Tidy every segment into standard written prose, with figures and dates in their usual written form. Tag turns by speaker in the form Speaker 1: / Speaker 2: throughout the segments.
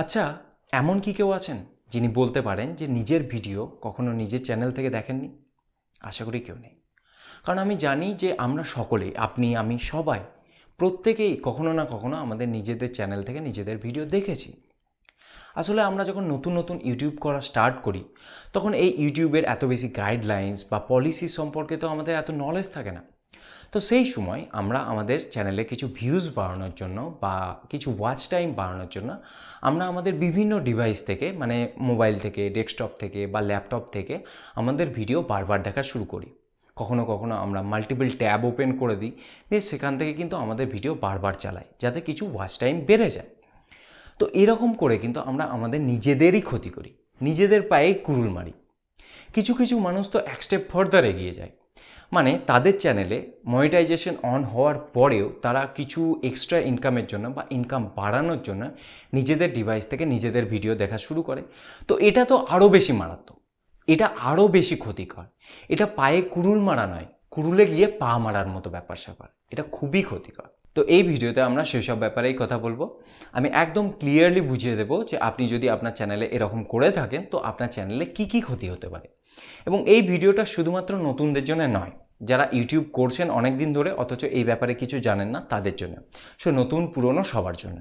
Speaker 1: আচ্ছা, এমন কি কেউ আছেন যিনি বলতে পারেন যে নিজের ভিডিও কখনো নিজের চ্যানেল থেকে দেখেননি? আশা করি কেউ নেই। কারণ আমি জানি যে আমরা সকলেই, আপনি আমি সবাই, প্রত্যেকেই কখনো না কখনো আমাদের নিজেদের চ্যানেল থেকে নিজেদের ভিডিও দেখেছি। আসলে আমরা যখন নতুন নতুন ইউটিউব করা স্টার্ট করি, তখন এই ইউটিউবের এত বেশি গাইডলাইন্স বা পলিসি সম্পর্কে তো আমাদের এত নলেজ থাকে না। তো সেই সময় আমরা আমাদের চ্যানেলে কিছু ভিউজ বাড়ানোর জন্য বা কিছু ওয়াচ টাইম বাড়ানোর জন্য আমরা আমাদের বিভিন্ন ডিভাইস থেকে, মানে মোবাইল থেকে, ডেস্কটপ থেকে বা ল্যাপটপ থেকে আমাদের ভিডিও বারবার দেখা শুরু করি। কখনো কখনো আমরা মাল্টিপল ট্যাব ওপেন করে দিই, দিয়ে সেখান থেকে কিন্তু আমাদের ভিডিও বারবার চালাই যাতে কিছু ওয়াচ টাইম বেড়ে যায়। তো এরকম করে কিন্তু আমরা আমাদের নিজেদেরই ক্ষতি করি, নিজেদের পায়ে কুড়ুল মারি। কিছু কিছু মানুষ তো এক স্টেপ ফার্দার এগিয়ে যায়, মানে তাদের চ্যানেলে মনিটাইজেশন অন হওয়ার পরেও তারা কিছু এক্সট্রা ইনকামের জন্য বা ইনকাম বাড়ানোর জন্য নিজেদের ডিভাইস থেকে নিজেদের ভিডিও দেখা শুরু করে। তো এটা তো আরও বেশি মারাত্মক, এটা আরও বেশি ক্ষতিকর। এটা পায়ে কুড়ুল মারা নয়, কুড়ুলে গিয়ে পা মারার মতো ব্যাপার স্যাপার। এটা খুবই ক্ষতিকর। তো এই ভিডিওতে আমরা সেসব ব্যাপারেই কথা বলবো। আমি একদম ক্লিয়ারলি বুঝিয়ে দেবো যে আপনি যদি আপনার চ্যানেলে এরকম করে থাকেন তো আপনার চ্যানেলে কী কী ক্ষতি হতে পারে। এবং এই ভিডিওটা শুধুমাত্র নতুনদের জন্য নয়, যারা ইউটিউব করছেন অনেক দিন ধরে অথচ এই ব্যাপারে কিছু জানেন না তাদের জন্য। সো নতুন পুরনো সবার জন্য।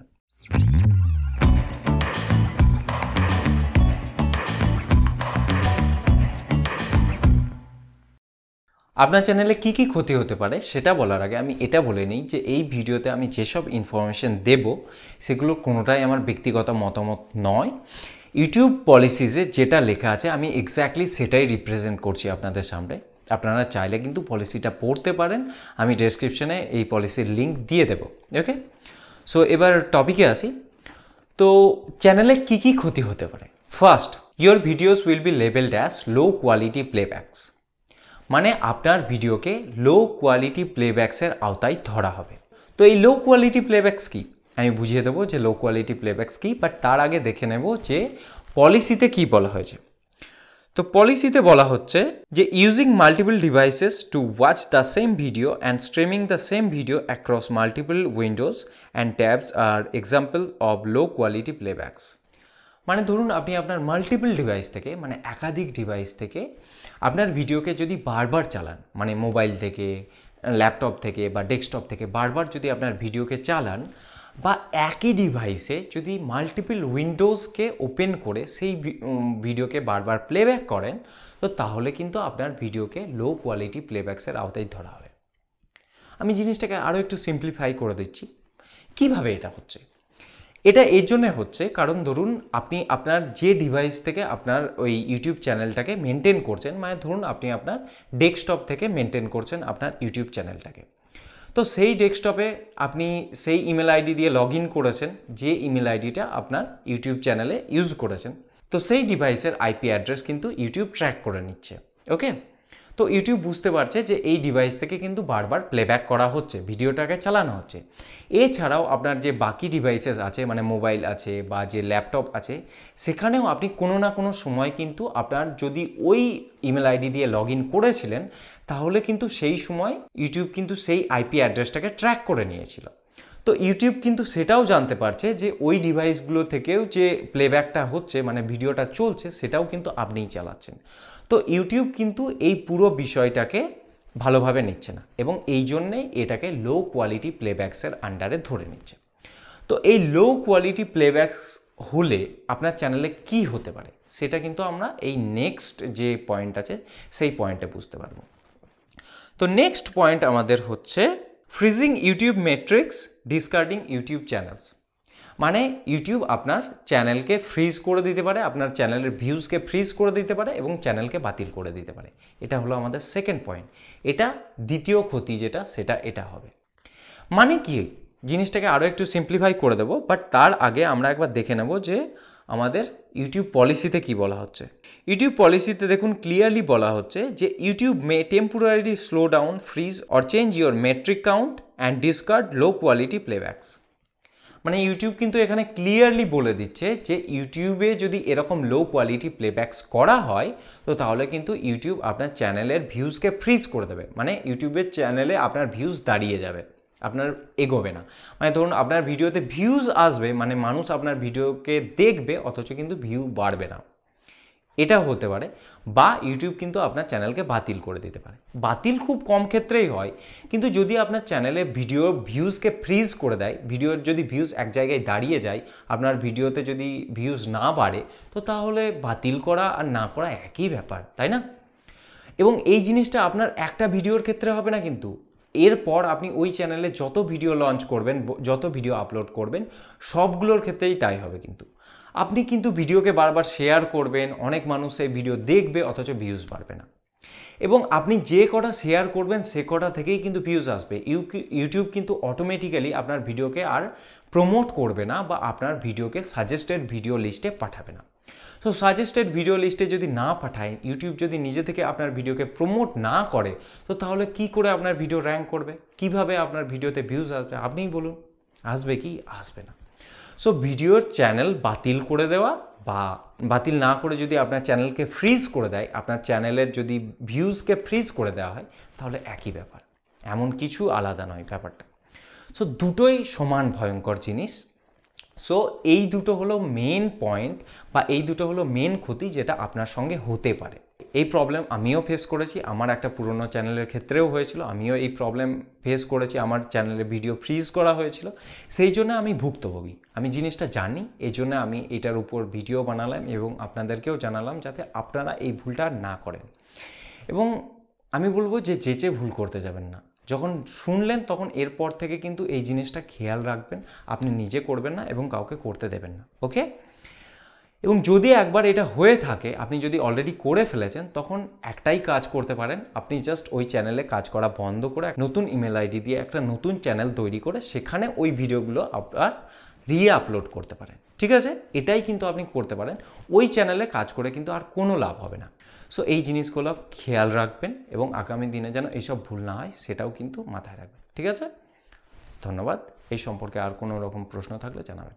Speaker 1: আপনার চ্যানেলে কী কী ক্ষতি হতে পারে সেটা বলার আগে আমি এটা বলে নিই যে এই ভিডিওতে আমি যেসব ইনফরমেশন দেব সেগুলো কোনোটাই আমার ব্যক্তিগত মতামত নয়। ইউটিউব পলিসিসে যেটা লেখা আছে আমি এক্স্যাক্টলি সেটাই রিপ্রেজেন্ট করছি আপনাদের সামনে। আপনারা চাইলে কিন্তু পলিসিটা পড়তে পারেন, আমি ডেসক্রিপশনে এই পলিসির লিঙ্ক দিয়ে দেবো। ওকে, সো এবার টপিকে আসি। তো চ্যানেলে কী কী ক্ষতি হতে পারে। First, your videos will be labelled as low quality playbacks. মানে আপনার ভিডিওকে লো কোয়ালিটি প্লেব্যাক্সের আওতায় ধরা হবে। তো এই লো কোয়ালিটি প্লেব্যাক্স কী আমি বুঝিয়ে দেবো যে লো কোয়ালিটি প্লেব্যাক্স কী, বাট তার আগে দেখে নেব যে পলিসিতে কী বলা হয়েছে। তো পলিসিতে বলা হচ্ছে যে using multiple devices to watch the same video and streaming the same video across multiple windows and tabs আর example of low quality playbacks. মানে ধরুন আপনি আপনার মাল্টিপল ডিভাইস থেকে, মানে একাধিক ডিভাইস থেকে আপনার ভিডিওকে যদি বারবার চালান, মানে মোবাইল থেকে, ল্যাপটপ থেকে বা ডেস্কটপ থেকে বারবার যদি আপনার ভিডিওকে চালান, বা একই ডিভাইসে যদি মাল্টিপল উইন্ডোজকে ওপেন করে সেই ভিডিওকে বারবার প্লেব্যাক করেন, তো তাহলে কিন্তু আপনার ভিডিওকে লো কোয়ালিটি প্লেব্যাক্সের আওতায় ধরা হবে। আমি জিনিসটাকে আরও একটু সিম্পলিফাই করে দিচ্ছি কিভাবে এটা হচ্ছে। এটা এর জন্য হচ্ছে কারণ ধরুন আপনি আপনার যে ডিভাইস থেকে আপনার ওই ইউটিউব চ্যানেলটাকে মেনটেন করছেন, মানে ধরুন আপনি আপনার ডেস্কটপ থেকে মেনটেন করছেন আপনার ইউটিউব চ্যানেলটাকে। তো সেই ডেস্কটপে আপনি সেই ইমেল আইডি দিয়ে লগ ইন করেছেন, যে ইমেল আইডিটা আপনার ইউটিউব চ্যানেলে ইউজ করেছেন। তো সেই ডিভাইসের আইপি অ্যাড্রেস কিন্তু ইউটিউব ট্র্যাক করে নিচ্ছে। ওকে, তো ইউটিউব বুঝতে পারছে যে এই ডিভাইস থেকে কিন্তু বারবার প্লেব্যাক করা হচ্ছে, ভিডিওটাকে চালানো হচ্ছে। এছাড়াও আপনার যে বাকি ডিভাইসেস আছে, মানে মোবাইল আছে বা যে ল্যাপটপ আছে, সেখানেও আপনি কোনো না কোনো সময় কিন্তু আপনার যদি ওই ইমেল আইডি দিয়ে লগ ইন করেছিলেন, তাহলে কিন্তু সেই সময় ইউটিউব কিন্তু সেই আইপি অ্যাড্রেসটাকে ট্র্যাক করে নিয়েছিল। তো ইউটিউব কিন্তু সেটাও জানতে পারছে যে ওই ডিভাইসগুলো থেকেও যে প্লেব্যাকটা হচ্ছে, মানে ভিডিওটা চলছে, সেটাও কিন্তু আপনিই চালাচ্ছেন। তো ইউটিউব কিন্তু এই পুরো বিষয়টাকে ভালোভাবে নিচ্ছে না এবং এই জন্যেই এটাকে লো কোয়ালিটি প্লেব্যাক্সের আন্ডারে ধরে নিচ্ছে। তো এই লো কোয়ালিটি প্লেব্যাক্স হলে আপনার চ্যানেলে কি হতে পারে সেটা কিন্তু আমরা এই নেক্সট যে পয়েন্ট আছে সেই পয়েন্টে বুঝতে পারবো। তো নেক্সট পয়েন্ট আমাদের হচ্ছে freezing YouTube metrics, discarding YouTube channels. মানে ইউটিউব আপনার চ্যানেলকে ফ্রিজ করে দিতে পারে, আপনার চ্যানেলের ভিউজকে ফ্রিজ করে দিতে পারে এবং চ্যানেলকে বাতিল করে দিতে পারে। এটা হলো আমাদের সেকেন্ড পয়েন্ট। এটা দ্বিতীয় ক্ষতি যেটা, সেটা এটা হবে। মানে কি, জিনিসটাকে আরও একটু সিম্পলিফাই করে দেবো, বাট তার আগে আমরা একবার দেখে নেব যে আমাদের ইউটিউব পলিসিতে কি বলা হচ্ছে। ইউটিউব পলিসিতে দেখুন ক্লিয়ারলি বলা হচ্ছে যে YouTube may temporary slow down, freeze or change your metric count and discard low quality playbacks. মানে ইউটিউব কিন্তু এখানে ক্লিয়ারলি বলে দিচ্ছে যে ইউটিউবে যদি এরকম লো কোয়ালিটি প্লেব্যাকস করা হয় তো তাহলে কিন্তু ইউটিউব আপনার চ্যানেলের ভিউজকে ফ্রিজ করে দেবে, মানে ইউটিউবের চ্যানেলে আপনার ভিউজ দাঁড়িয়ে যাবে। আপনার এগোবে না। মানে ধরুন আপনার ভিডিওতে ভিউজ আসবে, মানে মানুষ আপনার ভিডিওকে দেখবে, অথচ কিন্তু ভিউ বাড়বে না, এটা হতে পারে। বা ইউটিউব কিন্তু আপনার চ্যানেলকে বাতিল করে দিতে পারে। বাতিল খুব কম ক্ষেত্রেই হয়, কিন্তু যদি আপনার চ্যানেলে ভিডিও ভিউজকে ফ্রিজ করে দেয়, ভিডিওর যদি ভিউজ এক জায়গায় দাঁড়িয়ে যায়, আপনার ভিডিওতে যদি ভিউজ না বাড়ে, তো তাহলে বাতিল করা আর না করা একই ব্যাপার, তাই না? এবং এই জিনিসটা আপনার একটা ভিডিওর ক্ষেত্রে হবে না, কিন্তু এরপর আপনি ওই চ্যানেলে যত ভিডিও লঞ্চ করবেন, যত ভিডিও আপলোড করবেন, সবগুলোর ক্ষেত্রেই তাই হবে। কিন্তু আপনি কিন্তু ভিডিওকে বারবার শেয়ার করবেন, অনেক মানুষ সেই ভিডিও দেখবে, অথচ ভিউজ বাড়বে না। এবং আপনি যে কটা শেয়ার করবেন সে কটা থেকেই কিন্তু ভিউজ আসবে। ইউটিউব কিন্তু অটোমেটিক্যালি আপনার ভিডিওকে আর প্রমোট করবে না, বা আপনার ভিডিওকে সাজেস্টেড ভিডিও লিস্টে পাঠাবে না। সো সাজেস্টেড ভিডিও লিস্টে যদি না পাঠায়, ইউটিউব যদি নিজে থেকে আপনার ভিডিওকে প্রমোট না করে, তো তাহলে কি করে আপনার ভিডিও র্যাঙ্ক করবে? কিভাবে আপনার ভিডিওতে ভিউজ আসবে? আপনিই বলুন, আসবে কি? আসবে না। সো ভিডিওর চ্যানেল বাতিল করে দেওয়া, বা বাতিল না করে যদি আপনার চ্যানেলকে ফ্রিজ করে দেয়, আপনার চ্যানেলের যদি ভিউজকে ফ্রিজ করে দেওয়া হয়, তাহলে একই ব্যাপার, এমন কিছু আলাদা নয় ব্যাপারটা। সো দুটোই সমান ভয়ঙ্কর জিনিস। সো এই দুটো হলো মেন পয়েন্ট, বা এই দুটো হলো মেন ক্ষতি যেটা আপনার সঙ্গে হতে পারে। এই প্রবলেম আমিও ফেস করেছি, আমার একটা পুরনো চ্যানেলের ক্ষেত্রেও হয়েছিল, আমিও এই প্রবলেম ফেস করেছি, আমার চ্যানেলে ভিডিও ফ্রিজ করা হয়েছিল। সেই জন্য আমি ভুক্তভোগী, আমি জিনিসটা জানি, এই জন্য আমি এটার উপর ভিডিও বানালাম এবং আপনাদেরকেও জানালাম, যাতে আপনারা এই ভুলটা না করেন। এবং আমি বলবো যে যেচে ভুল করতে যাবেন না। যখন শুনলেন তখন এরপর থেকে কিন্তু এই জিনিসটা খেয়াল রাখবেন, আপনি নিজে করবেন না এবং কাউকে করতে দেবেন না, ওকে? এবং যদি একবার এটা হয়ে থাকে, আপনি যদি অলরেডি করে ফেলেছেন, তখন একটাই কাজ করতে পারেন, আপনি জাস্ট ওই চ্যানেলে কাজ করা বন্ধ করে নতুন ইমেল আইডি দিয়ে একটা নতুন চ্যানেল তৈরি করে সেখানে ওই ভিডিওগুলো আপনার আপলোড করতে পারেন, ঠিক আছে? এটাই কিন্তু আপনি করতে পারেন। ওই চ্যানেলে কাজ করে কিন্তু আর কোনো লাভ হবে না। সো এই জিনিসগুলো খেয়াল রাখবেন, এবং আগামী দিনে যেন এইসব ভুল না হয় সেটাও কিন্তু মাথায় রাখবেন, ঠিক আছে? ধন্যবাদ। এই সম্পর্কে আর কোনো রকম প্রশ্ন থাকলে জানাবেন।